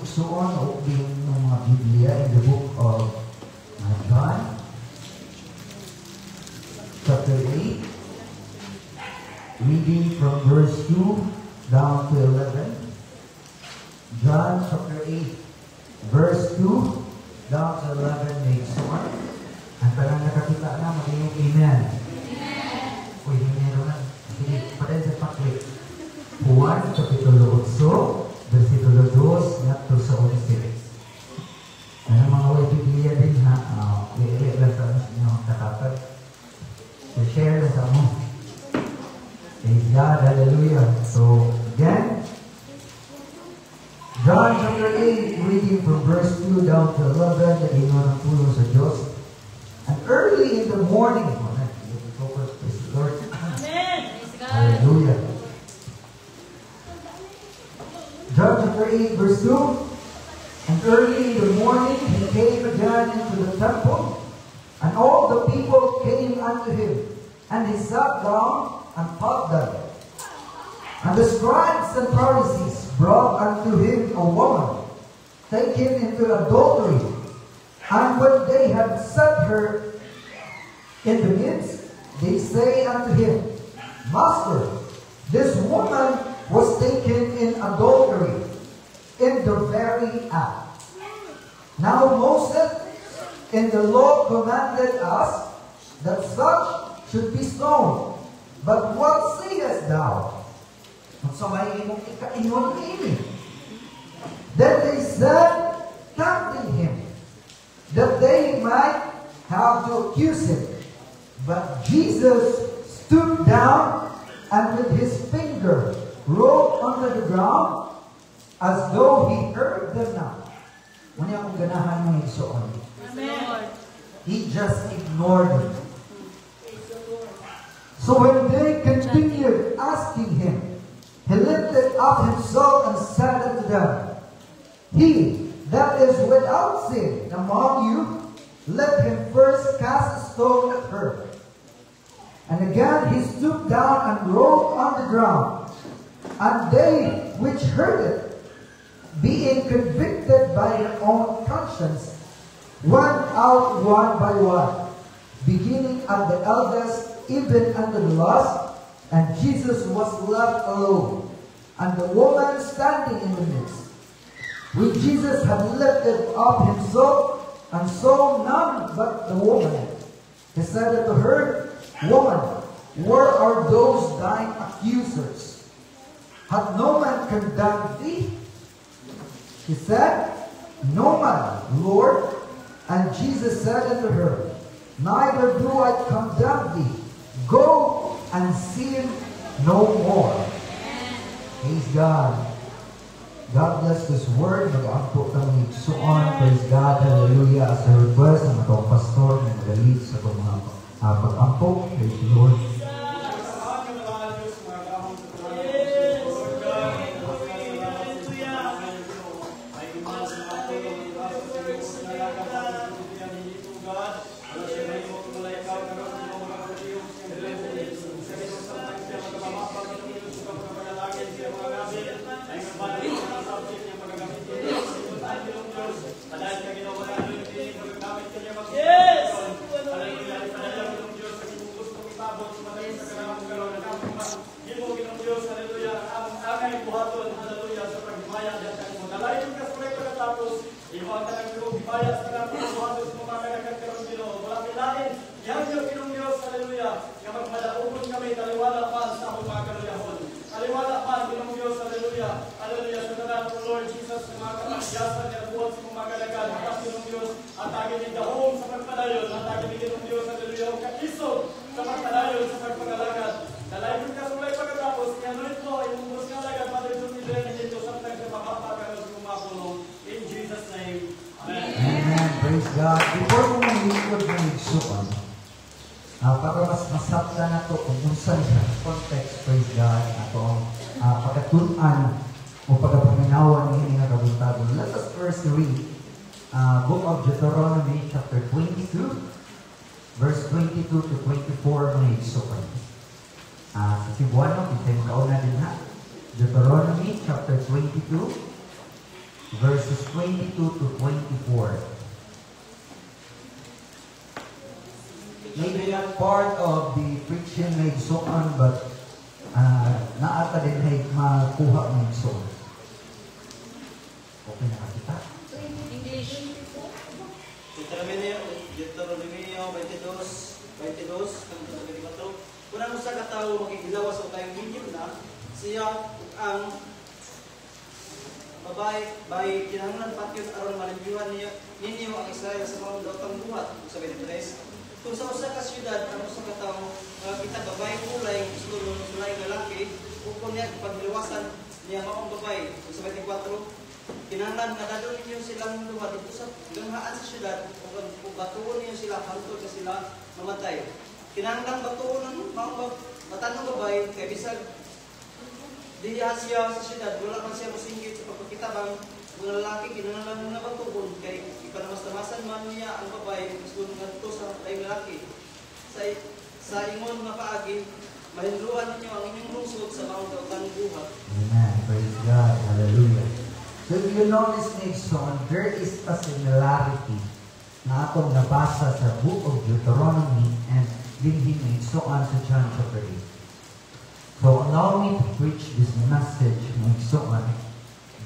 igsuon o ubing ng mga Biblia in the book of John, chapter 8, reading from verse 2 down to 11. John chapter 8, verse 2 down to 11 may igsuon. Ang talang nakakita na, magiging amen. Uy, meron na. Sige, patayin sa paklik. Juan, kapitulo 8, versikulo 2, ngat to sa 11. Ano mga way Biblia din ha? I-elect lang sa inyo katapat. So, share lang sa mo. Praise God, hallelujah. So, again, John chapter 8, reading from verse 2 down to 11, na ino ng puno sa Diyos. And early in the morning, praise the Lord. Amen. Hallelujah. John chapter 8, verse 2. And early in the morning he came again into the temple, and all the people came unto him, and he sat down and taught them. And the scribes and Pharisees brought unto him a woman taken into adultery. And when they had set her in the midst, they say unto him, Master, this woman was taken in adultery, in the very act. Now Moses in the law commanded us that such should be stoned. But what sayest thou? Then they said, tempting him, that they might have to accuse him. But Jesus stooped down and with his finger wrote under the ground, as though he heard them not. Muna akong ganahan mo igsoon. Amen. He just ignored it. So when they continued asking him, he lifted up himself and said unto them, He that is without sin among you, let him first cast a stone at her. And again he stooped down and wrote on the ground. And they which heard it, being convicted by their own conscience, went out one by one, beginning at the eldest, even unto the last. And Jesus was left alone, and the woman standing in the midst. When Jesus had lifted up himself, and saw none but the woman, he said unto her, Woman, where are those thine accusers? Hath no man condemned thee? He said, No man, Lord. And Jesus said unto her, Neither do I condemn thee. Go and sin no more. Praise God. God bless this word. Mag-ampok kami igsuon. Praise God. Hallelujah. As a request ng atong pastor na magalit sa itong mga pag-ampok. Praise the Lord. Praise God. Before mo mag-likod ng igsuon, para mas masapta na ito kung unsan sa context, praise God, atong pagkatunan o pagkapaminawan ng hindi nga kabuntagon. Let us first read Book of Deuteronomy chapter 22, verse 22 to 24 mga igsuon. Sa Cebuano, kita yung kauna din ha. Deuteronomy chapter 22, verses 22 to 24. Maybe not part of the preaching may so on, but naata din ay makuha ng so. Okay na kita? English. Deuteronomio 22, kung ano sa katao magiglawas o tayong video na, siya ang babae, kinahanglan patyon aron malimbiwan ninyo ang Israel sa mga daotang buhat. Sabi ni Tres, kung sa usa ka syudad ang usa ka tawo kita babae kulay gusto ng sulay lalaki o kung niya pagliwasan niya maong babae. Sabi ni 4, kinahanglan kadadon ninyo silang luha dito sa lunghaan sa syudad o batuon ninyo sila hangtod sa sila mamatay. Kinahanglan batuon ng matanong babae kay bisag diya siya sa syudad, wala man siya masinggit sa pagpakitabang mga lalaki, kinahanglan mo na batuon kay ipanamas-tamasan man niya ang babae gusto ngadto sa layong lalaki. Sa ingon nga paagi, mahindruhan ninyo ang inyong lungsod sa mga daotang buhat. Amen. Praise God. Hallelujah. So if you notice next on, there is a similarity na atong nabasa sa book of Deuteronomy and din so on sa John chapter 8. So allow me to preach this message so on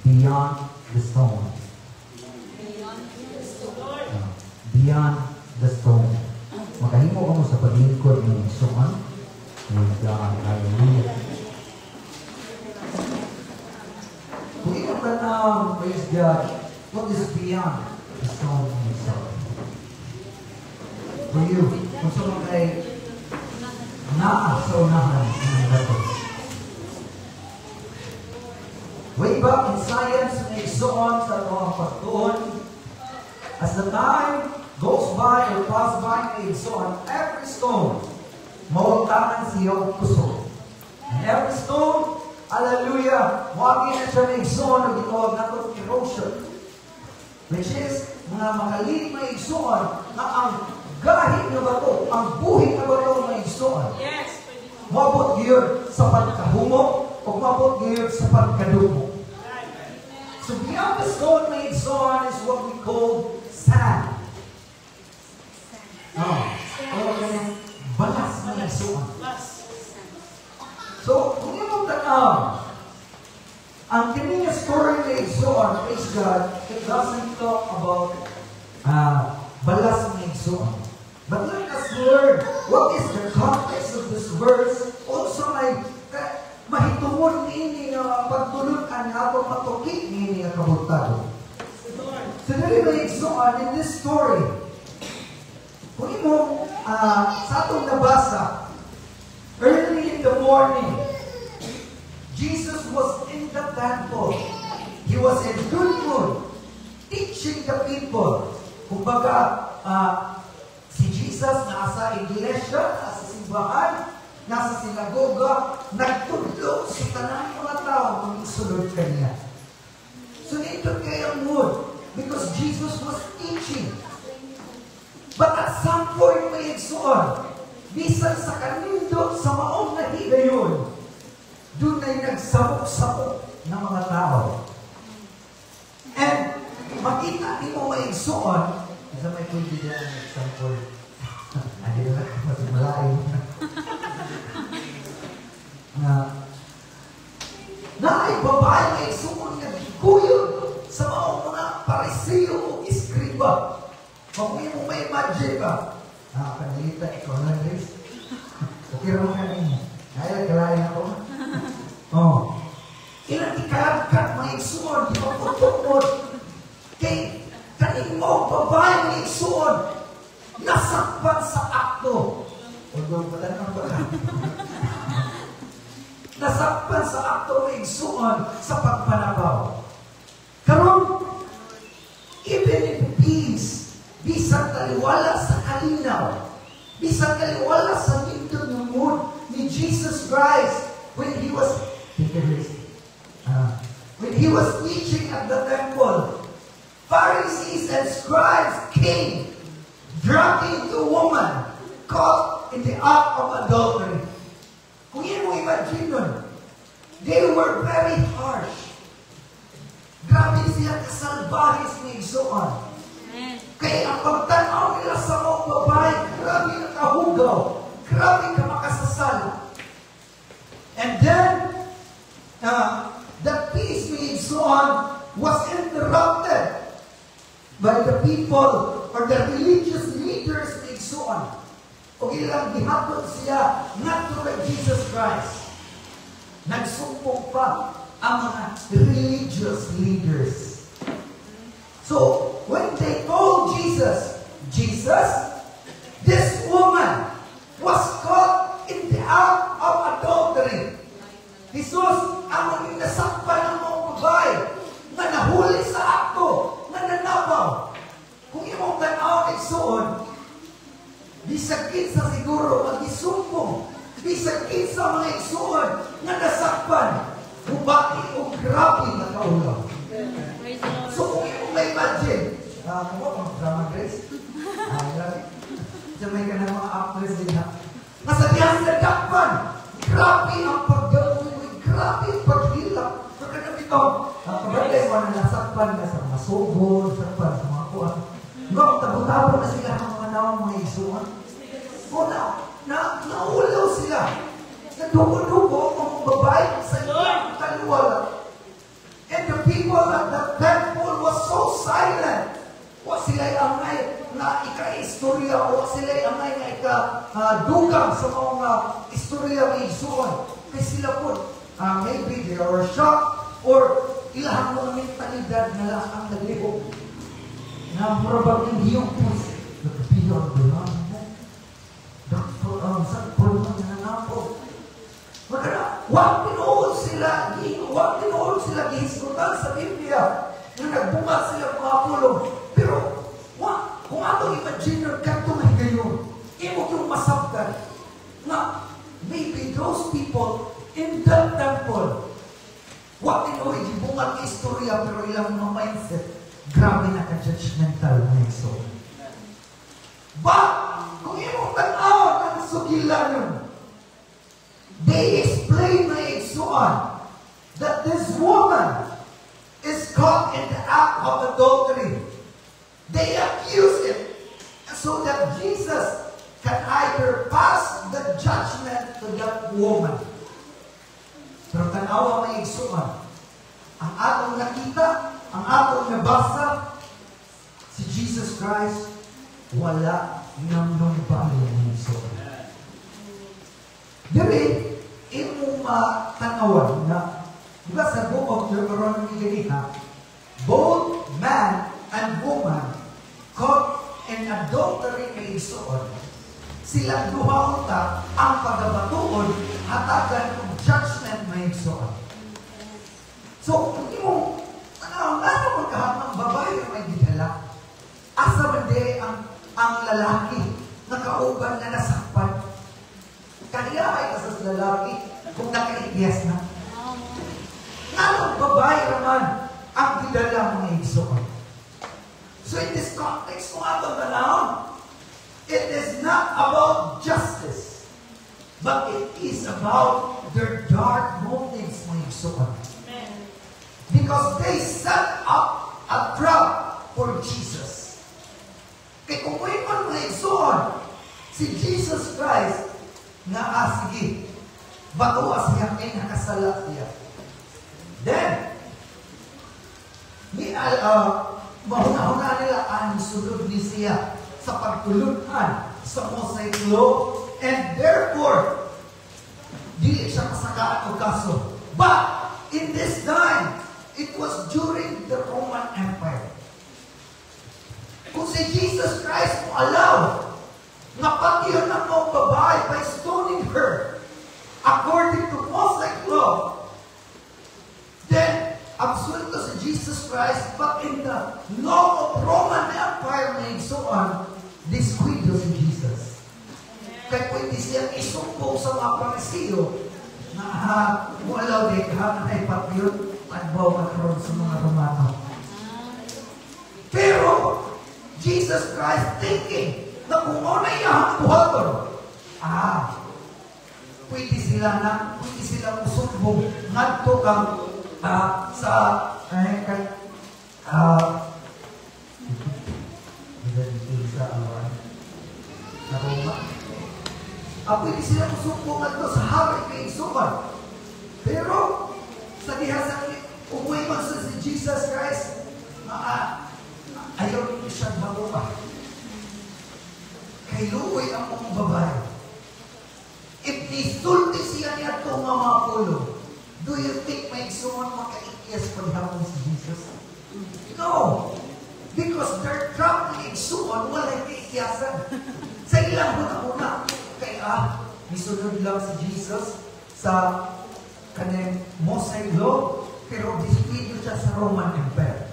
beyond the stone. Beyond the stone. Makahimo ka mo sa paglingkod ng so on. Praise God. Hallelujah. Kung ikaw ka na, praise God, what is beyond the stone itself? For you, kung sa mga ay naa sa unahan ng bato. Way back in science, may so on sa mga pagtuon, as the time goes by or pass by, may so on, every stone, mawagtangan siya ang puso. And every stone, hallelujah, wagi na siya may so on, ginawag na ito erosion. Which is, mga makalit may so on, na ang gahit na bato, ang buhit na bato na igsoon. Yes. Mabot yun sa pagkahumo o mabot yun sa pagkadumo. So beyond the stone na igsoon is what we call sand. Balas na igsoon. So, kung yung tanong, ang kanyang story na igsoon, praise God, it doesn't talk about balas na igsoon. But let us learn what is the context of this verse. Also, mahitungod nini nga pagtulutan nga atong matukik nini nga kabutado. So, dali may igsoon in this story. Kung imo sa atong nabasa, early in the morning, Jesus was in the temple. He was in good mood, teaching the people. Kumbaga, si Jesus nasa iglesia, nasa simbahan, nasa sinagoga, nagtudlo sa tanang mga tao ng isulod kanya. So ito kaya mood because Jesus was teaching. But at some point may igsoon, bisan sa kanindot sa maong nahigayon, doon ay nagsabok-sabok ng mga tao. And makita ni mo may igsoon, isa may kundi dyan ang example. Hindi na mas malayo. Na ay babae may igsoon nga gikuyod sa mga parisiyo o iskriba. Kung mo may imagine ka, kanilita, ikaw lang guys. Okay rin ka ninyo. Kaya kalahin ako. Ilang ikalagkat may igsoon, di ba pagtukod? Kay kaning mo, babae may igsoon, nasakpan sa akto. Although, wala nang baka. Nasakpan sa akto may igsoon sa pagpanabaw. Karon, even if peace, bisang taliwala sa kalinaw, bisang taliwala sa nindot ng mood ni Jesus Christ when he was teaching at the temple. Pharisees and scribes came, dragging the woman caught in the act of adultery. Kung yun mo imagine nun, they were very harsh. Grabe siya kasalbahis ni Igsoon. Kaya ang pagtanaw nila sa mga babae, grabe nakahugaw. Grabe ka makasasal. And then, the peace ni Igsoon was interrupted by the people or the religious leaders ni Igsoon. O ilang gihapon siya ngadto kay Jesus Christ. Nagsumpong pa ang mga religious leaders. So, when they told Jesus, this woman was caught in the act of adultery. Jesus, ang nasakpan ng mga babae na nahuli sa akto, na nanabaw. Kung imong tanaw ay suon, bisagin sa siguro mag-isumpong, bisagin sa mga igsuon na nasakpan, bubaki o grabe na kaulaw. So kung imong may imagine, kung ang drama Grace, may ka ng mga actors din ha. Masabihan sa dakpan, grabe ang pagdamuloy, grabe ang paghilap. So kanang ito, kabagay mo na nasakpan ka sa mga subod, sakpan sa mga kuwan. Ngayon, tabo-tabo na sila ang mga nawang mga igsuon. O naulaw sila. Nadugo-dugo ang babae sa ilang kaluwala. And the people at the temple was so silent. Wa sila'y angay na ika-istorya o sila'y angay na ika-dugang sa mga istorya ng igsuon. Kaya sila po, maybe they were shocked or ilahang mga mentalidad na lang ang naglihok. Na murabang hindi yung pus. Nagpapiyang doon. Sa pulmang nananapo. Huwag tinuod sila gihiskutan sa Biblia na nagbunga sila mga pulong. Pero, kung atong imagine yung kanto may gayon, imo yung masabdan na maybe those people in that temple, huwag tinuod, gibunga ng istorya, pero ilang mga mindset, grabe na ka-judgmental na iso. But, kung imo tanaw ang sugilan nun, they explain na igsuan that this woman is caught in the act of adultery. They accuse it so that Jesus can either pass the judgment to that woman. Pero tanawa may igsuan. Ang atong nakita, ang atong nabasa, si Jesus Christ, wala nang numbalo ng igsuan. Dili, imong tanawan na, di ba sa book of Deuteronomy ganita, both man and woman caught in adultery kay igsuon, silang duha unta ang pagabatuon hatagan ng judgment may igsuon. So, kung imong tanaw, ano magkahamang babae may gidala? Asa man di ang lalaki na kauban na nasakpan? Kanila ay kasas lalaki kung nakaigyas na. Anong babae naman ang gidala mga igsuon? So in this context, kung atong tanaw, it is not about justice, but it is about their dark motives mga igsuon. Because they set up a trap for Jesus. Kaya kung mga igsuon, si Jesus Christ, nga sige, batuwa siya kay nakasala siya. Then, mahuna-huna nila ang sulod ni siya sa pagtulunan sa Mosaic Law, and therefore, di siya kasakaan o kaso. But, in this time, it was during the Roman Empire. Kung si Jesus Christ mo allow na pati yun ng mga babae by stoning her according to Mosaic law, then absolute si Jesus Christ, but in the law of Roman Empire na igsuan, disquido si Jesus. Kaya pwede siyang isumpong sa mga Parisiyo na wala din na ay papiyot at bawa karoon sa mga Romano. Pero Jesus Christ thinking na kung ano yung buhaton, pwede sila musumbong ngadto kang sa Ay, sa Roma. Pwede sila kusumbungan to sa hari kay Isuman. Pero, sa dihasang umuwi man sa si Jesus Christ, ayaw niyo siyang mabuha. Kay luoy ang mga babae. If nisulti siya niya itong mga pulo, do you think may Isuman makaikiyas paghapon si Jesus? No! Because their trap ni Isuman, walang kaikiyasan. Sa ilang una-una, kaya nisunod lang si Jesus sa kanyang Mosaic Law, pero disputed siya sa Roman Empire.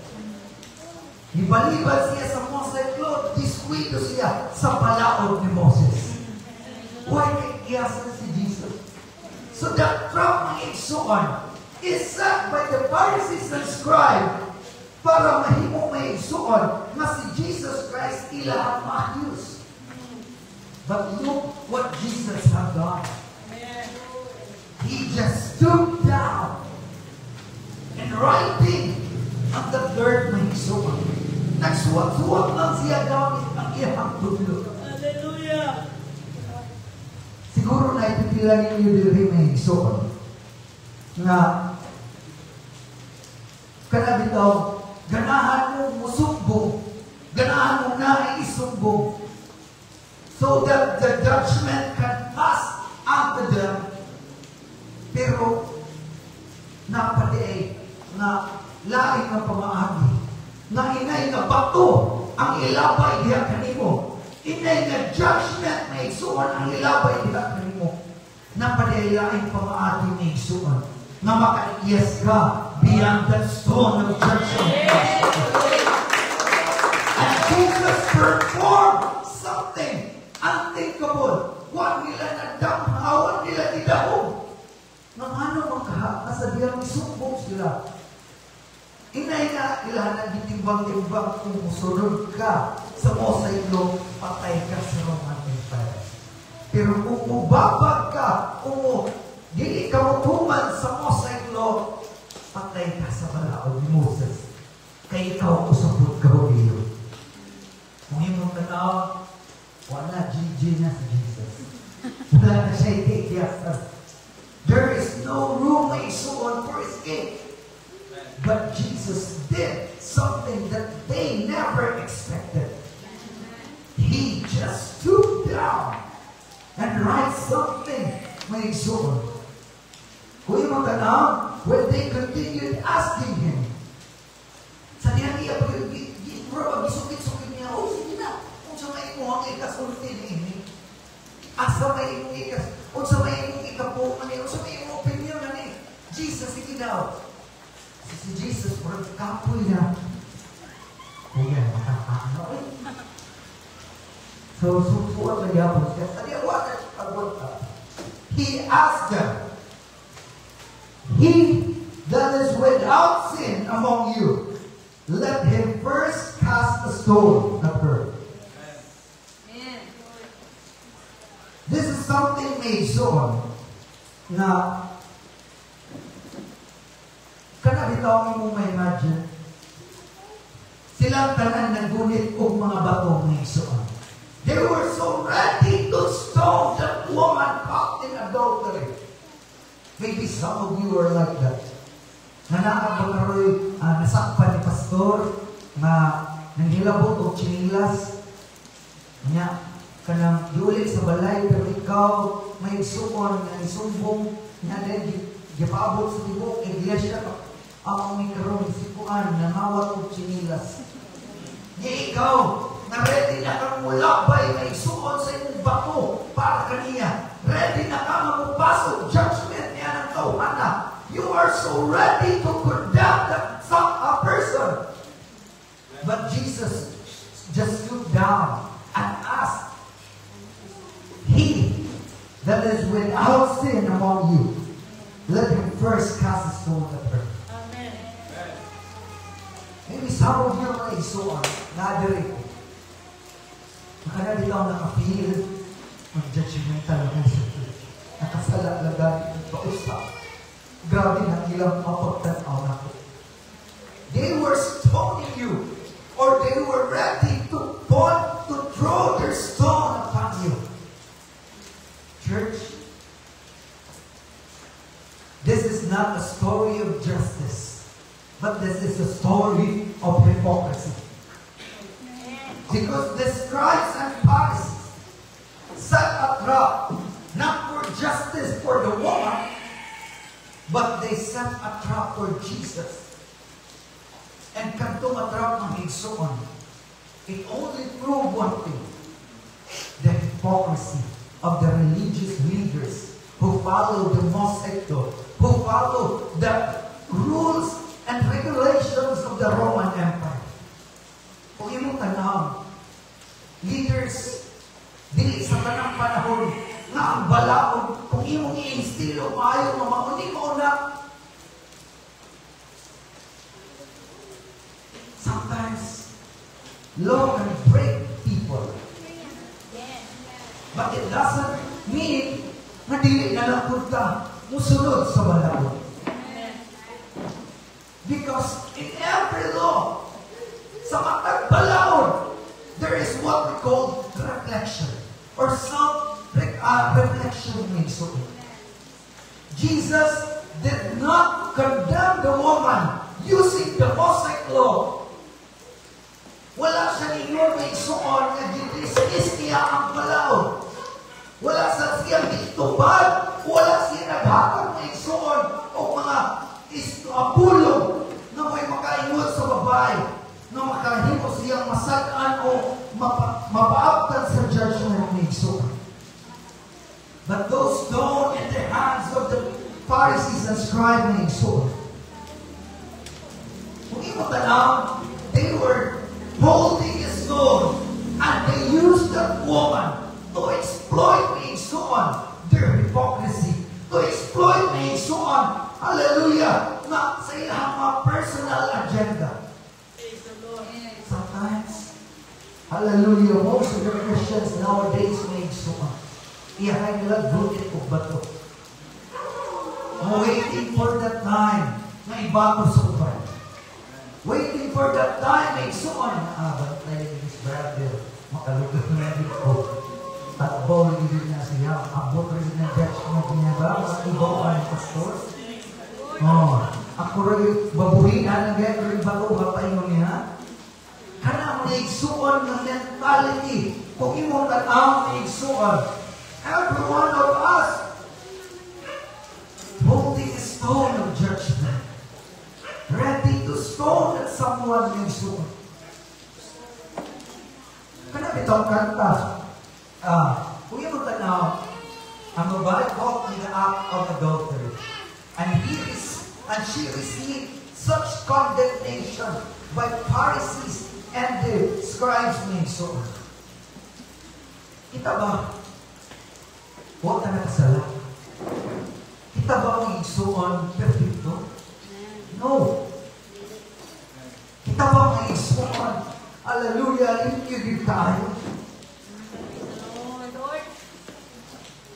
Ibalibal siya sa Mosaic Law, disputed siya sa palaod ni Moses. Why kaikiyasan si Jesus? So that trap ng Isuan is set by the Pharisees and scribes para mahimo may Isuan na si Jesus Christ ilang maayos. But look what Jesus had done. He just stooped down and writing on the third may Isuan. Nagsuwat-suwat lang siya gamit ang iyang tudlo. Hallelujah! Siguro na ipipila ninyo diri may Isuan nga kana bitaw ganahan mo musumbong, ganahan mo na isumbong, so that the judgment can pass unto them. Pero, napadiay na laing na pamaagi, na inay na bato ang ilabay diha kanimo, inay na judgment na isuan ang ilabay diha kanimo, napadiay laing pamaagi na isuan, na makaiyas ka beyond that stone of judgment. And Jesus performed something unthinkable. Huwag nila nadamhawan nila idahog. Nang ano makasabihan isumbong sila. Inay na ilahan gitimbang-timbang kung musunod ka sa Mosaic Law, patay ka sa Roman Empire. Pero kung mubabag ka, kung dili ka mutuman sa Mosaic Law, patay ka sa balaod ni Moses. Kaya ikaw usapot ka o iyo. Kung imong tanaw, wala GG na si Jesus. Wala na siya ikikiyasan. There is no room may isuon for escape. But Jesus did something that they never expected. He just stooped down and write something may isuon. Kung imong tanaw, when they continued asking him, sa diyan niya, gisukit-sukit niya, sige na, kung sa may imuhang ikasulti na ini, asa may imong kung sa may imong ikapo, kung sa may imong opinion na ni, Jesus, sige daw. Si Jesus, parang kapoy na. Kuya, makakaano eh. So, susuot na yapon siya. Sa diyan, he asked them, he that is without sin among you, let him first cast a stone at her. Amen. This is something may shown na kana bitaw mo may imagine silang tanan nagunit og mga bato may shown. They were so ready to stone that woman caught in adultery. Maybe some of you are like that. Nanakabaroy, nasakpan ni pastor, na nanghilabot o chinilas, niya, kanang yulit sa balay, pero ikaw, may sumon, na isumbong, niya din, gipabot sa tibok, iglesia, ang may karong sipuan, namawat o chinilas. Niya ikaw, na ready na kang mulabay, may sumon sa inyong bako, para kaniya, ready na kang magpasok, judgment niya ng tawhana. You are so ready to condemn a person. But Jesus just stooped down and asked, he that is without sin among you, let him first cast a stone at her. Amen. Maybe some of you may so on, nadirect. Makana bitaw nakapil, mag-judgmental na sa church. Nakasala-lagan, pausap. Grabe na ilang mapagtanaw na ko. they were stoning you, or they were ready to throw their stone upon you. Church, this is not a story of justice, but this is a story of hypocrisy. Because the scribes and Pharisees set a trap, not for justice for the woman, but they set a trap for Jesus. And kanto matrap ng higsuon, it only proved one thing: the hypocrisy of the religious leaders who follow the Mosaic law, who follow the rules and regulations of the Roman Empire. Kung imong tanawon, leaders dili sa tanang panahon nga ang balaod, kung imong i-instilo maayo nga mauni mo na. Sometimes law can break people, but it doesn't mean na dili na lang punta musunod sa balaod. Because in every law, sa matag balaod, there is what we call reflection or self-reflection. Jesus did not condemn the woman using the Mosaic law. Wala siya ninyo may suon na dismiss niya ang balaod. Wala sa siya itubad, wala siya naghatag may suon o mga pulong na may makaingot sa babae, na makahimo siyang masagaan o mapaabtan sa judgment ng Igsoon. But those stone in the hands of the Pharisees and scribes ng Igsoon, kung imo tanaw, they were holding a stone and they used that woman to exploit ng Igsoon their hypocrisy, to exploit ng Igsoon, hallelujah, na sa ilang mga personal agenda. Sometimes, hallelujah, most of the Christians nowadays may suman. Iyahay nila gulit o bato. Waiting for that time na ibato sa upan. Waiting for that time may suman. Bantay ni brother, makalugot na dito. At bawal din na siya. Abot rin na judge na ginagawa. Sa ibaw ang pastor. Ako rin babuhinan ng gaya rin bato. Hapaingon niya. Kana mo naigsuon ng mentality. Kung imong tanaw naigsuon, every one of us holding a stone of judgment, ready to stone at someone naigsuon. Kana bitong kanta. Kung imong tanaw, ang babae caught in the act of adultery, and she received such condemnation by Pharisees and the scribes ng Igsoon. Kita ba? Huwag na nakasala. Kita ba ang Igsoon perfecto? No. Kita ba ang Igsoon? Hallelujah, limpyo tayo.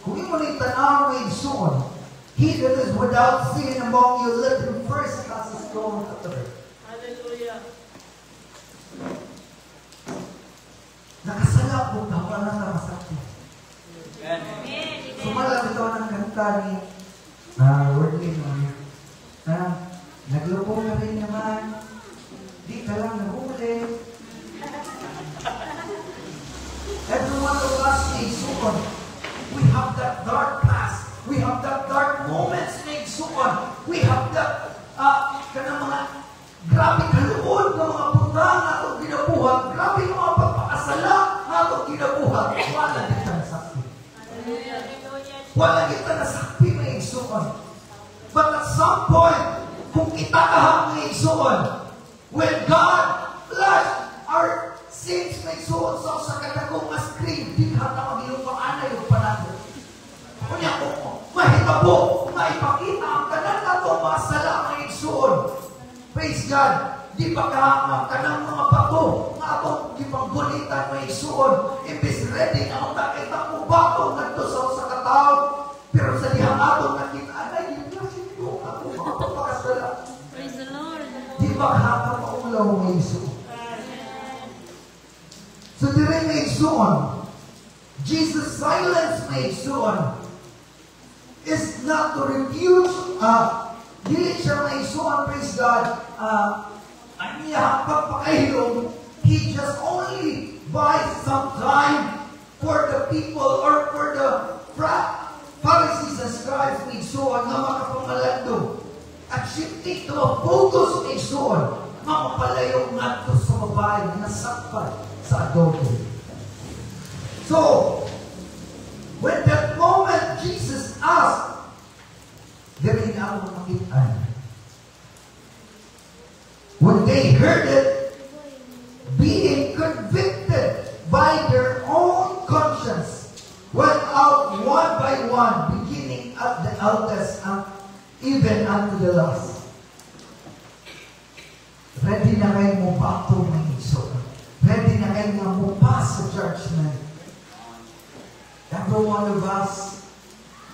Kung imo na itanaw ng Igsoon, he that is without sin among you, let him first cast a stone at the earth. Hallelujah. Nakasala po ka, wala na masakit. Sumala ito ng kanta ni Wordley noon. Naglupong na rin naman. Di ka lang nahuli. Every one of us may suon. We have that dark past. We have that dark moments may suon. We have that kanang mga grabe kaluod ng mga putang na itong ginabuhat. Grabe ng mga pagpakasala na itong ginabuhat. Wala kita nasakti. Wala kita nasakti may igsuon. But at some point, kung itakahang may igsuon, when God flushed our sins may igsuon sa katagong screen, di ka na mag-iupaanay yung panahon. Kunya ko, mahitabo, maipakita ang kanan na itong mga sala may igsuon. Praise God. Di ba ka ng mga bato nga atong gipanggulitan may igsuon. Imbis ready nga ang nakita mo bato nagtusaw sa katao. Pero sa dihang atong nakita, ay, hindi na sinigong ako mga papakasala. Praise the Lord. Di ba ka ilaw may isuon. So dire may isuon, Jesus' silence may isuon is not to refuse, dili siya may isuon, praise God, ang iyang pagpakahilom. He just only buys some time for the people or for the Pharisees and scribes may isuon nga makapangalandong. At shifting to a focus may isuon nga mapalayo nga sa babae na nasakpan sa adultery. So, when that moment Jesus asked, there in ako makitaan. When they heard it, being convicted by their own conscience, went out one by one, beginning at the eldest and even unto the last. Ready na kayo mo back to my isuon. Ready na kayo nga mo pass sa judgment. Every one of us,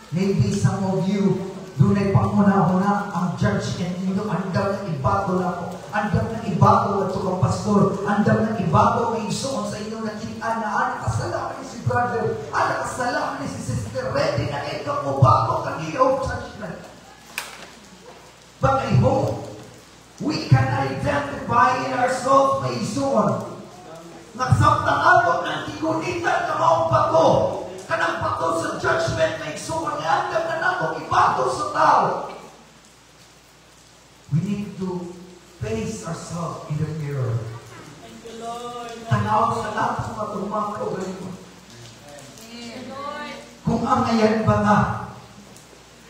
maybe some of you, doon ay panguna-una ang judgment ninyo. Andam na ibato na ako. Andam na ibato at sukang pastor. Andam na ibato may isuon sa inyo na kitaan na nakasala ni si brother, nakasala ni si sister. Ready na kayo mo bato kanino judgment. But I hope we can identify in ourselves may isuon. Nagsabtang abot ng tikunitan na maong bato. Kanang bato sa judgment may isuon. Andam na nato ibato sa tao. We need to face ourselves in the mirror. Thank you, Lord. Tanaw sa lahat sa mga kaugaling mo. Kung ang ayan ba nga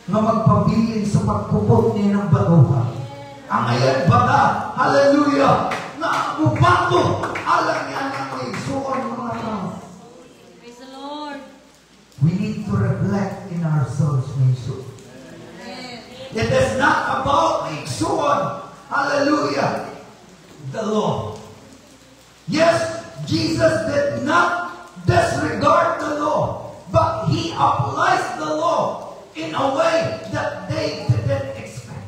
magpabilin sa pagkupot niya ng batuhan. Ang ayan ba nga, hallelujah, na ubato, alam niya na may isuon ng mga tao. Praise the Lord. We need to reflect in ourselves, may isuon. It is not about may isuon, hallelujah, the law. Yes, Jesus did not disregard the law, but He applies the law in a way that they didn't expect.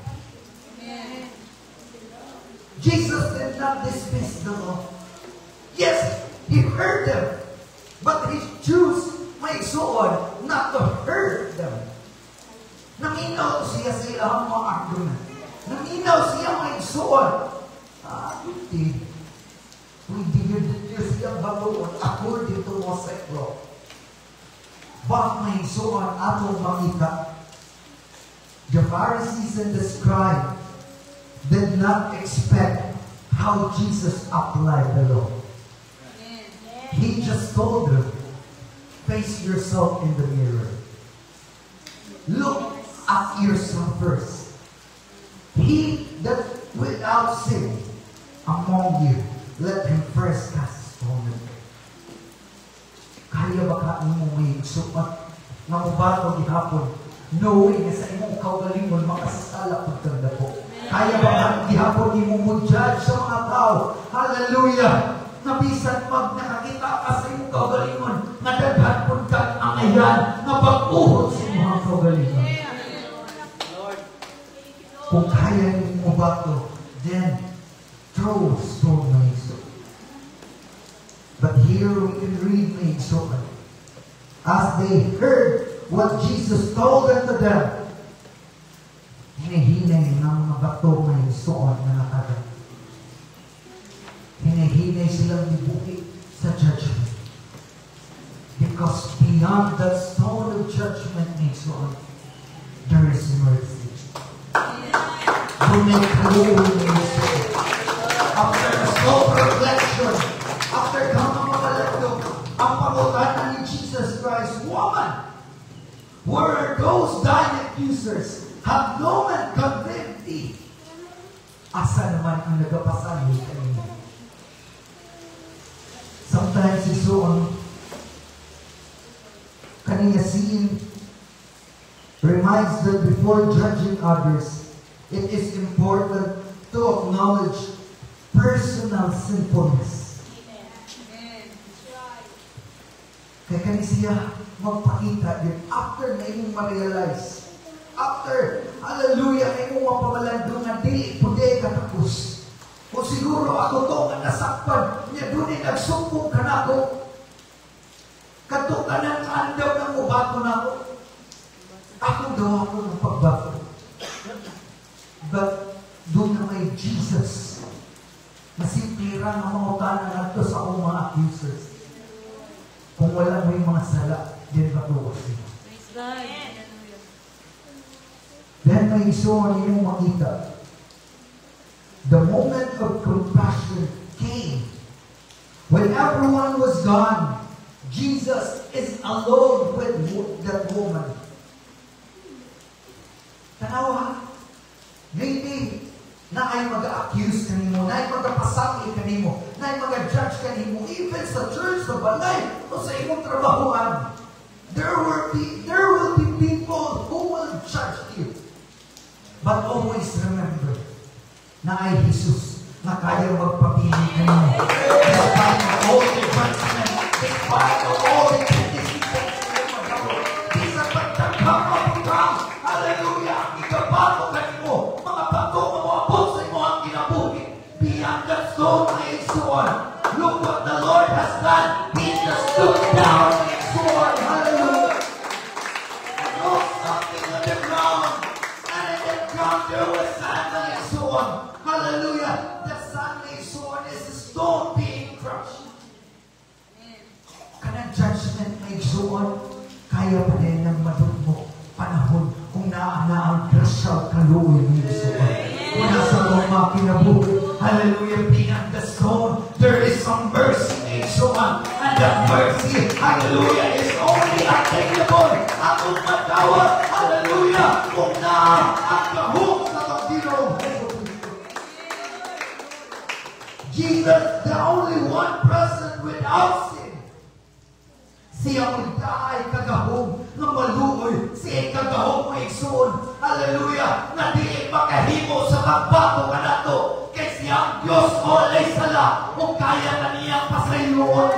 Jesus did not dismiss the law. Yes, He heard them, but He chose may isuon not to hurt them. Naminaw siya sa ilang mga argument. Naminaw siya may isuon. Hindi yun siya baluon according to Mosaic law. Bakit may isuon atong makita? The Pharisees and the scribes did not expect how Jesus applied the law. He just told them, face yourself in the mirror. Look at yourself first. He that without sin among you, let him first cast a stone. Kaya ba ka mo may supat na mubato gihapon, knowing na sa imong kaugalingon makasasala pag tanda po. Kaya ba ka gihapon ni mo judge sa mga tao? Hallelujah! Nabisan pag nakakita ka sa imong kaugalingon, nadaghan po ka ang ayan na pag-uhod sa mga kaugalingon. Kung kaya ni mo bato, then throw stone na iso. But here we can read may isuon. As they heard what Jesus told unto them, hinihinay ng mga bato may isuon na nakagat. Hinihinay silang nibuki sa judgment. Because beyond that stone of judgment may isuon, there is mercy. May kaluhin may isuon. After a slow reflection, after kamamalagdog, ang pangutanan ni Jesus Christ, woman, were those thine accusers? Have no man condemned thee? Asa naman ang nagapasahin kanina? Sometimes isuon, kanina scene reminds that before judging others, it is important to acknowledge personal sinfulness. Kaya kani siya magpakita din after na imong ma-realize, after, hallelujah, na imong mapamalandong na dili pude katapos. Kung siguro ako to nga nasakpan, niya doon ay nagsumpong ka na ako. Kato ka ng andaw ng ubato na ako. Ako daw ako ng pagbato. But doon na may Jesus. Masipira ang mga utanan nato sa akong mga accusers. Kung wala mo yung mga sala, din patuwa siya. Praise God. Then may isuon ninyong makita. The moment of compassion came. When everyone was gone, Jesus is alone with that woman. Tanawa, maybe na ay mag-accuse kanimo, na ay mag-pasaki kanimo, na ay mag-judge kanimo, even sa church, sa balay, o sa imong trabahoan. There will be people who will judge you. But always remember, na ay Jesus na kaya magpapili kanimo. Despite of all the judgment, despite of all the criticism, bisa pagkakapagkang, hallelujah, ikabato kanimo, mga bato, mga abos mo ang kinabuhi. Beyond that stone ay isuon. Look what the Lord has done. He just stood down and isuon. Hallelujah. And oh, something on the ground. And in the ground there was sand and isuon. Hallelujah. The sand and isuon is the stone being crushed. Kanang judgment na isuon, kaya pa rin ng madugmo panahon kung naanaan krasyaw kaluoy ng isuon. Kung nasa mga kinabuhi, hallelujah, beyond the stone, there is some mercy na isuon. And that mercy, hallelujah, is only attainable. Akong matawag, hallelujah, kung ang kahuk sa Panginoong Jesucristo. Jesus, the only one person without sin. Siya magdaay kagahong ng maluoy. Siya kagahong may igsoon. Hallelujah! Na di makahimo sa pagbato ka na to. Kaya siya ang Diyos olay sala. Kung kaya na niyang pasayloon.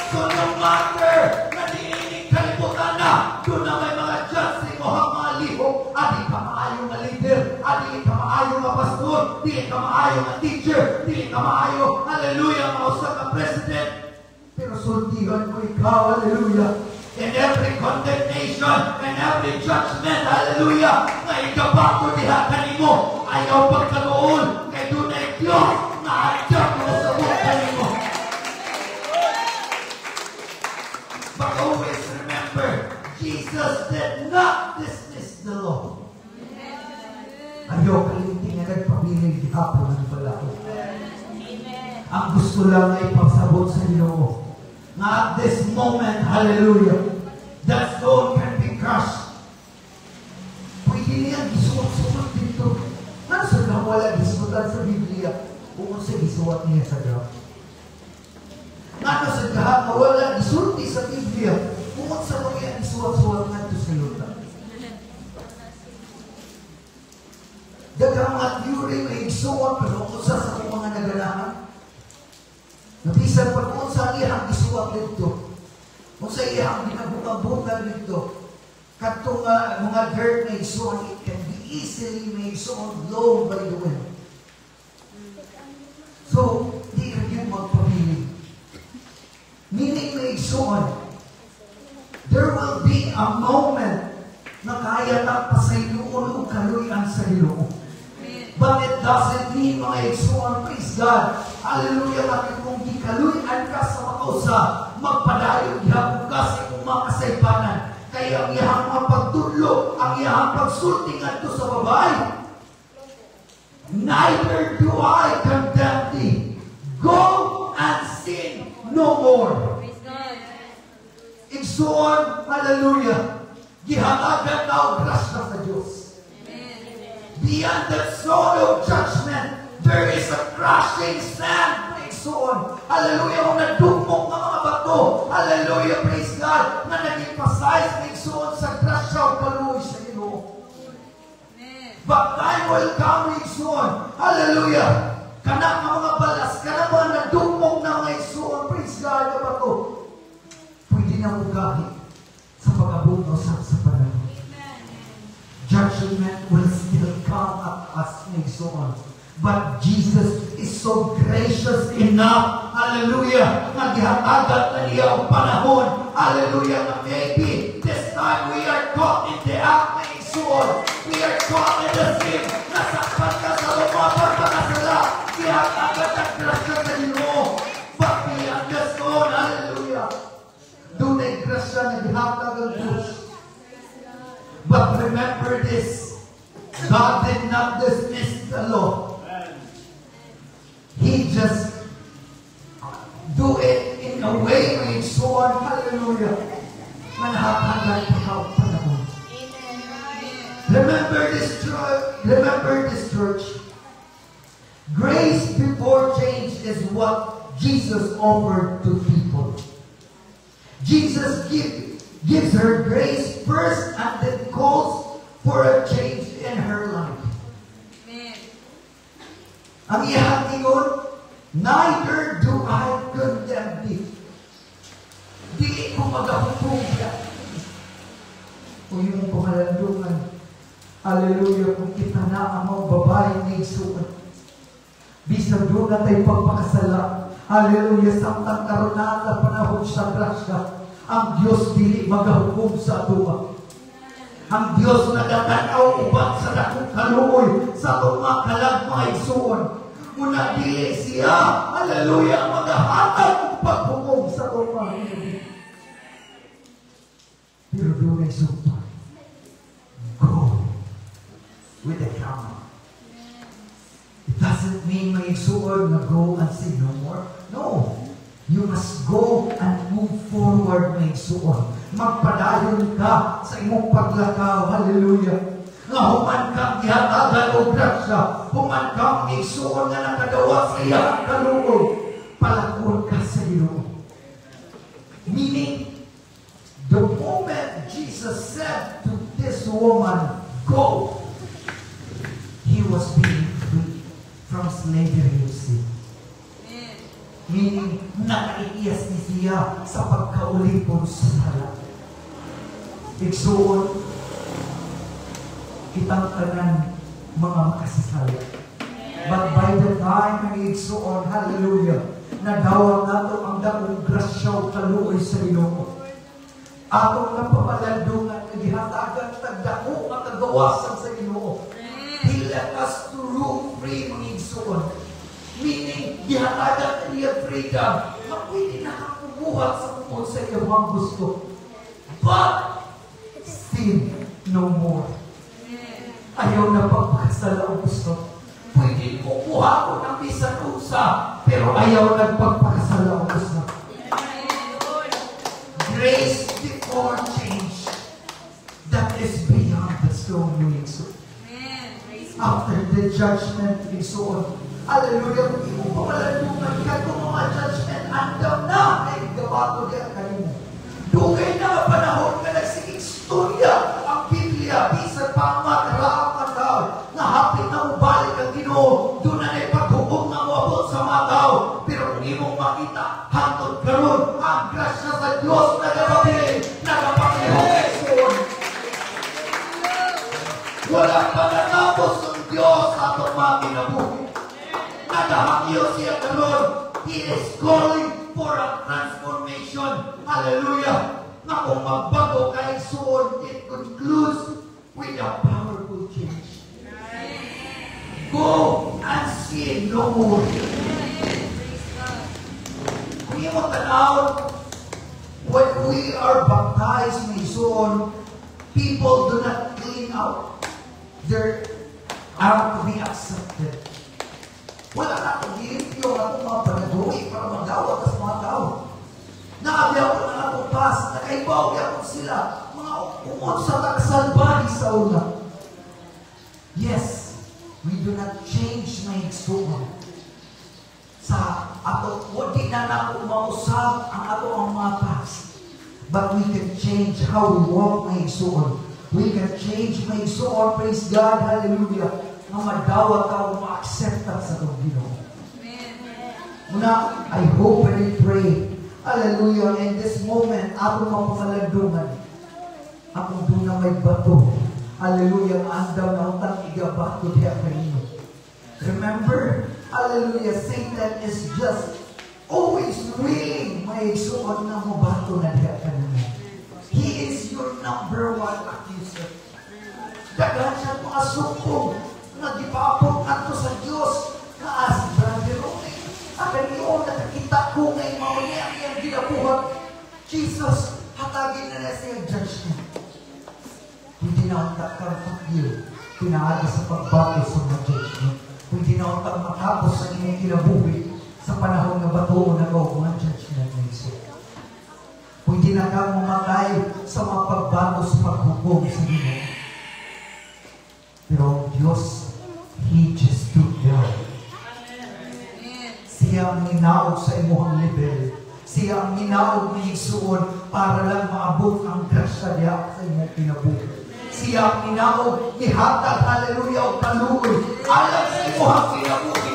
So no matter na diinig kalimutan na, doon na may mga judge sa imohang mga lihok. Adi ka maayong na leader. Adi ka maayong na pastor. Di ka maayong na teacher. Di ka maayong, hallelujah, mausap ka president. Pero sultihan ko ikaw, hallelujah. In every condemnation, in every judgment, hallelujah, na ikabato diha kanimo, ayaw pagkaroon, kay doon ay Diyos na adjust mo sa buhay kanimo. But always remember, Jesus did not dismiss the law. Ayaw kalinting na nagpabiling hapon ng balao. Ang gusto lang ay pagsabot sa Ginoo. Na at this moment, hallelujah, that stone can be crushed. Pwede niyan isuot-suot dito. Nasa na wala isuotan sa Biblia kung sa isuot niya sa graph. Nga sa gahat na wala isulti sa Biblia kung sa mga isuot-suot nga ito sa luta. Dagang at yuri may isuot pero kung sa mga naganahan. Nabisan pa kung sa iyang isuwag dito. Kung sa iyang ginabunga-bunga dito. Katong mga dirt na isuwag, it can be easily made isuwag blown by the wind. So, di ka yung magpapili. Meaning na isuwag, there will be a moment na kaya na pasayloon o kaluyan sa Ginoo. But it doesn't mean mga isuwag, praise God. Hallelujah, bakit kung gikaluyan ka sa makausa, magpadayon gihapon ka sa kung mga kasaypanan. Kaya ang iyang mga pagtudlo, ang iyang pagsulting ato sa babae. Neither do I condemn thee. Go and sin no more. Igsoon, hallelujah, gihangagan na ang grasya sa Diyos. Beyond that zone of judgment, there is a crushing sand. Praise God. Hallelujah. Kung nadugmok ng mga bato. Hallelujah. Praise God. Na naging pasize. Praise God. Sa grasya o kaluoy sa Ginoo. But time will come. Praise God. Hallelujah. Kanang mga balas. Kanang mga nadugmok ng mga isuon. Praise God. Na bato. Pwede na ugahi sa pag-abuno sa panahon. Judgment will still come igsoon. But Jesus is so gracious enough, hallelujah, na gihatagan na niya ang panahon, hallelujah, na maybe this time we are caught in the act na igsoon. We are caught in the sin. Nasakpan ka sa lumabang pakasala. Gihatagan ang grasya sa Ginoo. But we understand, hallelujah, doon ay grasya na gihatag ang Diyos. But remember this, God did not dismiss the law. He just do it in a way na igsoon, hallelujah, manahatagan ka ang panahon. Remember this church. Grace before change is what Jesus offered to people. Jesus gives her grace first and then calls for a change in her life. Ang iyang ingon, neither do I condemn thee. Di ko magahukom ka. Kung yung pamalandungan, hallelujah, kung kita na ang mga babae na igsuon. Bisag doon na tayo pagpakasala. Hallelujah, samtang karoon na ang panahon sa grasya, ang Diyos dili magahukom sa atua. Ang Diyos nagatanaw uban sa dakong kaluoy sa itong mga kalag mga igsuon. Muna dili siya, hallelujah, magahatag ang paghukom sa itong mga igsuon. Pero doon ay sumpa. Go with the camera. It doesn't mean may igsuon na go and sin no more. No. You must go and move forward, may igsuon. Magpadayon ka sa imong paglakaw. Hallelujah. Nga human kang gihatagan o grasya, human kang igsuon nga nakagawa sa iyang kaluoy, palakon ka sa Ginoo. Meaning, the moment Jesus said to this woman, go, he was being free from slavery of sin. Meaning, nakaiyas ni siya sa pagkaulipon sa sala. Igsuon, kitang tanan mga makasasala. But by the time ang igsuon, hallelujah, nadawa nga ito ang daong grasya o kaluoy sa Ginoo. Atong napamalandungan, nagihatagan, tagdako ang kagawasan sa Ginoo. He let us to rule free mga igsuon. Meaning, gihatagan niya freedom. Pwede nakakumuha sa kung sa iyong gusto. But, sin no more. Ayaw na pagpakasala ang gusto. Pwede kumuha ko ng bisan usa, pero ayaw na pagpakasala ang gusto. Grace before change. That is beyond the stone ways. After the judgment, igsuon. Hallelujah, kung imo pamalandungan ka kung mga judgment, andam na, ay gabato niya kanina. Dugay na panahon ka nagsiging istorya ang Biblia, bisag pa ang mataraang matao, na hapit na ubalik ang Ginoo, doon na ipaghukom na moabot sa mga tao. Pero kung imong makita, hantod karon ang grasya sa Diyos nagapabilin, nagapabilin. Wala pa natapos ang Diyos sa itong mga kinabuhi. Nadahangyo siya karon. He is calling for a transformation. Hallelujah. Na kung magbago kay soon, it concludes with a powerful change. Go and sin no more. Kung yung tanaw, when we are baptized may soon, people do not clean out. They're out to be accepted. Wala na akong limpyo na akong mga panaduhi para magdawag sa mga tao. Naabiyaw ko na akong pas, nakaibaw ko sila, mga umon sa taksalbari sa una. Yes, we do not change my igsuon. Sa ato, wadi na ako mausap ang ato ang mga past. But we can change how we walk my igsuon. We can change my igsuon, praise God, hallelujah. Na madawat ako, ma-accept sa itong Ginoo. Muna, I hope and I pray, hallelujah, in this moment, ako mapamalandungan, ako doon na may bato, hallelujah, andam na utang igabato diya kanino. Remember, hallelujah, Satan is just always willing maigsuon na mo bato na diha kanina. He is your number one accuser. Daghan siya mga sumpong na gipapong ato sa Diyos na as Brother Ronnie. Akan iyon nakakita ko ngayon mga niyang ginabuhat. Jesus, hatagin na siya judgment. Hindi na ang takang pinaagi sa pagbato sa mga judgment. Hindi na ang makapos sa inyong kinabuhi sa panahon na batoon na mga judgment na iso. Hindi na kang mamatay sa mga pagbato sa paghukom sa inyo. Pero ang Diyos, He just took care. Siya ang minaog sa imuhang level. Siya ang minaog ni Isuon para lang maabot ang grasya niya sa inyong kinabuhi. Siya ang minaog ni hatag, hallelujah, o paluoy. Alam sa imuhang kinabuhi.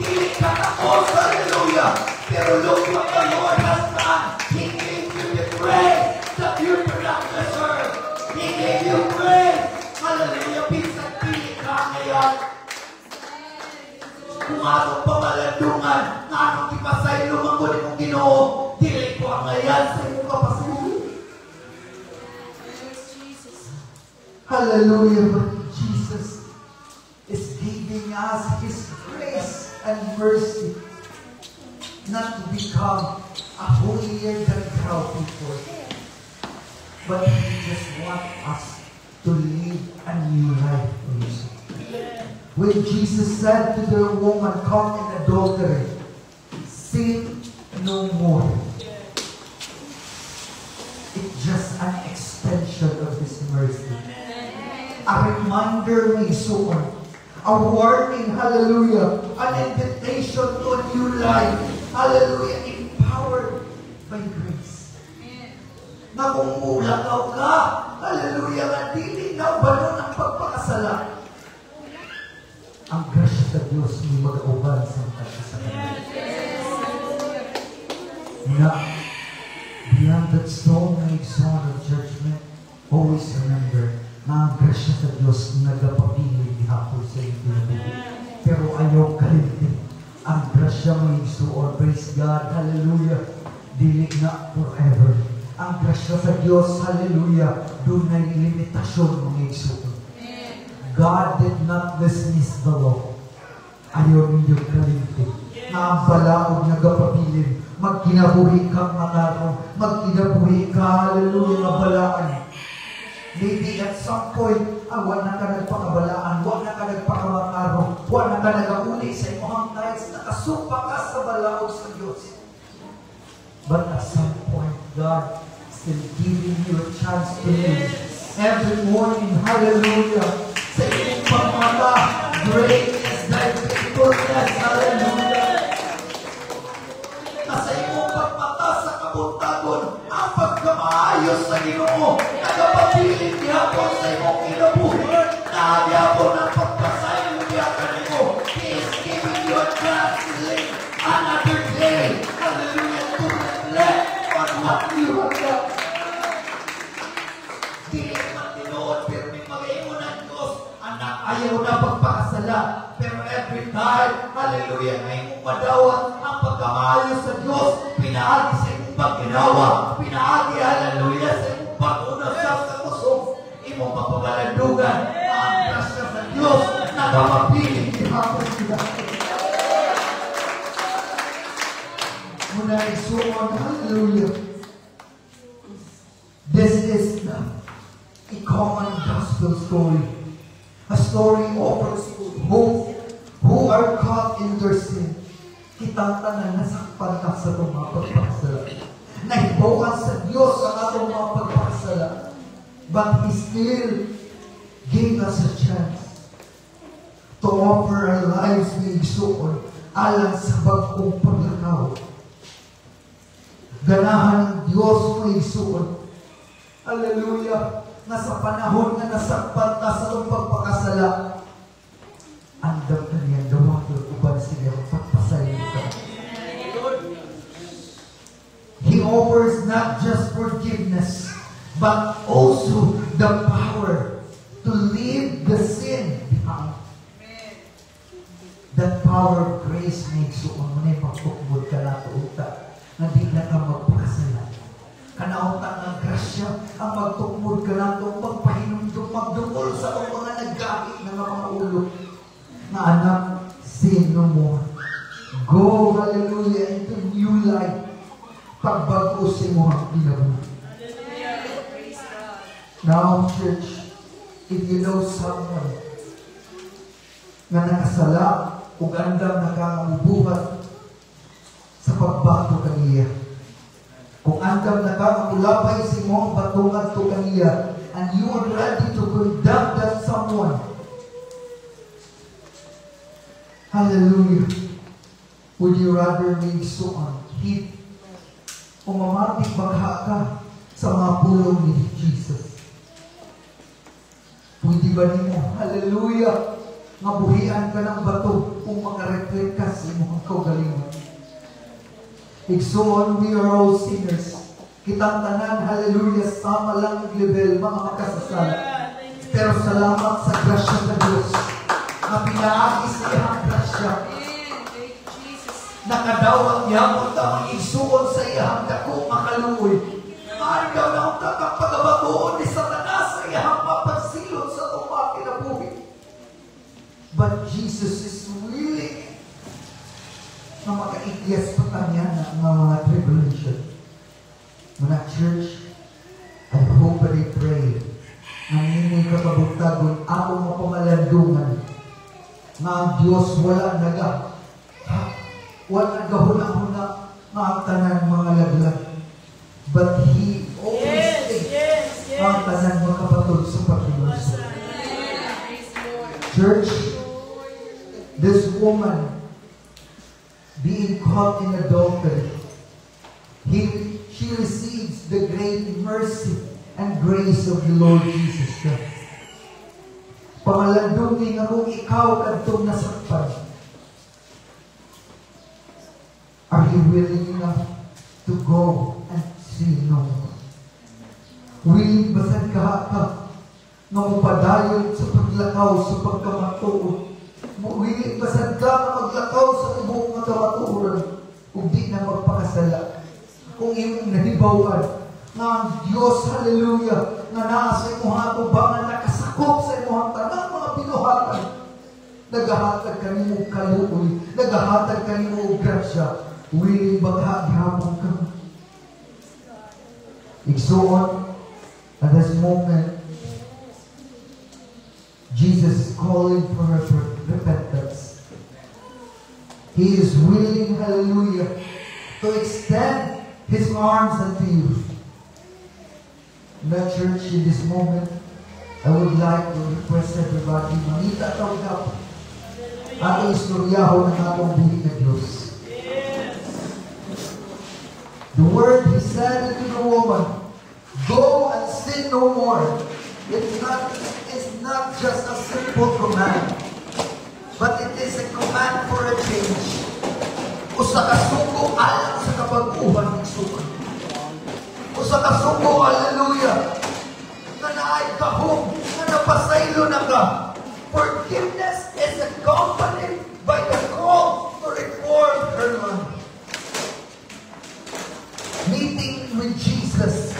Dili ka tapos, hallelujah. Pero look what the Lord has done. He gave you the grace that you do not deserve. He gave you grace. Hallelujah, pisang pili ka ngayon. Kung anong pamalandungan, na anong ipasay lumangod mong Ginoo, dili ko ang ngayon sa iyong kapasay. Hallelujah, but Jesus is giving us His grace and mercy not to become a holier than thou people, but He just wants us to live a new life for you. When Jesus said to the woman caught in adultery, sin no more. It's just an extension of His mercy. A reminder ni Isuon. A warning, hallelujah. An invitation to a new life. Hallelujah. Empowered by grace. Na kung mulakaw ka, hallelujah, na dili na banon ang pagpakasala. Ang grasya sa Diyos ay mag-auban sa mga sa kanila. Na, beyond that stone-made zone of judgment, always remember na ang grasya sa Diyos nagapapili dihapon sa iyong pinabuhi. Pero ayaw kalimtin. Ang grasya mo Isuon, praise God, hallelujah, dili na forever. Ang grasya sa Diyos, hallelujah, doon na limitasyon mga Isuon. God did not dismiss the law. Ayaw ninyong kalimtin. Na ang balaod nagapabilin, magkinabuhi kang mataro, magkinabuhi ka, hallelujah, na balaan. Maybe at some point, wala na ka nagpakabalaan, wala na ka nagpakamataro, wala na ka nag-uli sa imong nights, nakasupa ka sa balaod sa Diyos. But at some point, God still giving you a chance to live. Every morning, hallelujah, sa iyong pagmata, great is thy faithfulness, hallelujah. Sa iyong pagmata sa kabuntagon, ang pagkamaayos sa Ginoo, nagapabilin gihapon sa imong kinabuhi, nagyapon ang pagpasayo gihapon mo. He is giving you a chance to live another day, hallelujah, to reflect on what you have done. Di man tinuod, pero may mag-iingon ang Diyos, anak, ayaw na pagpakasala. Pero every time, hallelujah, ngayong madawat ang pagkamayo sa Diyos, pinaagi sa imong pagginawa, pinaagi, hallelujah, sa imong pag-una sa kakusong, imong papabalandugan, ang grasya sa Diyos, nagamapiling ihapon sila. Muna Isuon, hallelujah. This is a common gospel story. A story offers who are caught in their sin. Kitang tanan nasakpan ka sa itong mga pagpakasala. Nahibawan sa Diyos ang atong mga pagpakasala. But He still gave us a chance to offer our lives ni Isuon alang sa bagong paglakaw. Ganahan ng Diyos mo Isuon. Hallelujah! Nasa panahon na nasakpan ka sa itong pagpakasala, andam na niyan, dawakil uban sila ang pagpasayin ka. He offers not just forgiveness, but also the power to leave the sin behind. power of grace makes you on muna pagtukbod ka na tuuta na di na ka magpakasala. Kanauta ng grasya ang magtukbod ka na itong magpahinumdum, magdungol sa mga naggamit ng mga ulo na anak, sino mo. Go, hallelujah, into new life. Pagbago si mo ang kinabuhi. Now, church, if you know someone na nakasala o gandang nakakamubuhat sa pagbago kaniya, kung andam nakakamulabay si mo ang batungan to kaniya, and you are ready to condemn that someone, hallelujah, would you rather make so on hit o mamatik bagha ka sa mga pulong ni Jesus? Pwede ba niyo, hallelujah, mabuhian ka ng bato kung makareflect ka sa imong kaugalingon? Igsoon, we are all sinners. Kitang tanan, hallelujah, sama lang ang level, mga makasasala. Pero salamat sa grasya ng Diyos na pinaagi sa iyang grasya. Nakadawat yamot ang igsuon sa iyang dako makaluoy. Maaari daw na ang tatang pagabagoon ni Satanas sa iyang mapagsilot sa tumaki na buhay. But Jesus is willing na makaikyas pa kanya ng mga tribulation. Mga church, I hope and I pray na hindi kapabugtagon ako mapamalandungan na ang Diyos wala nagahuna-huna mga tanan mga laglag. But He always thinks mga tanan makapatod sa pagkiluso. Church, this woman being caught in adultery, she receives the great mercy and grace of the Lord Jesus Christ. Pangalandungi nga kung ikaw kadtong nasakpan, are you willing enough to go and see no more? Willing ba sa kahaka na upadayon sa paglakaw sa pagkamatuod? Willing ba sa ka maglakaw sa ibong mga kamatuoran kung di na magpakasala? Kung iyong nahibawan na ang Diyos, hallelujah, na nasa imuha ito ba na nakasakop sa imuha tanang mga pinuhatan, nagahatag ka ni mo kaluoy, nagahatag ka ni mo grasya, willing ba hapon ka? Igsoon, at this moment, Jesus is calling for repentance. He is willing, hallelujah, to extend His arms unto you. In the church, in this moment, I would like to request everybody, manita taw ka ang istoryaho ng atong buhay na Diyos. The word He said to the woman, go and sin no more. It's not just a simple command, but it is a command for a change. O sa kasugo, alam sa kabaguhan ng suka. O sa kasugo, hallelujah, na naay kahong, na napasaylo na ka. Forgiveness is accompanied by the call to reform her life. Meeting with Jesus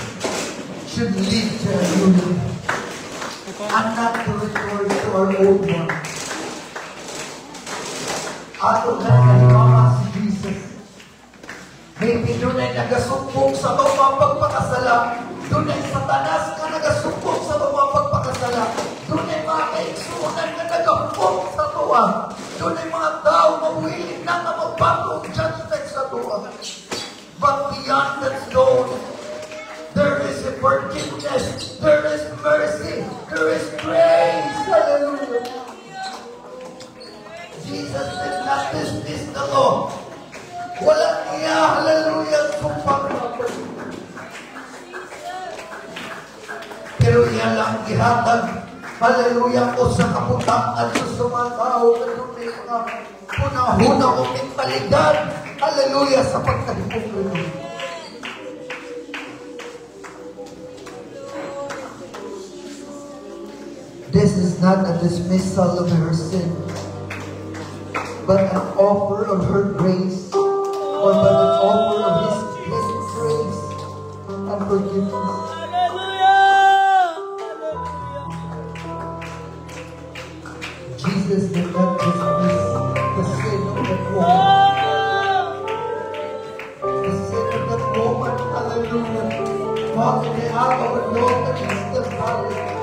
should lead to a new life, and not to return to our old one. Ato na kalimama si Jesus. Maybe doon ay nagasumpong sa mga pagpakasala. Doon ay Satanas na nagasumpong sa mga pagpakasala. Doon ay mga kaigsunan na nagampong sa tuwa. Doon ay mga tao mawiling na magbago judgment sa tuwa. But beyond that stone, there is a forgiveness, there is mercy, there is grace. Hallelujah. Jesus did not dismiss the law. Wala niya, hallelujah, sumpang rapos. Pero yan lang gihatag, hallelujah, o sa kaputangan sa mga tao na doon may mga punahuna o mentalidad, hallelujah, sa pagkahipong. This is not a dismissal of her sin, but an offer of her grace, or but an offer of His grace and forgiveness. Jesus did not dismiss the sin of that woman. The sin of that woman, hallelujah. Father, may our Lord that is the Father.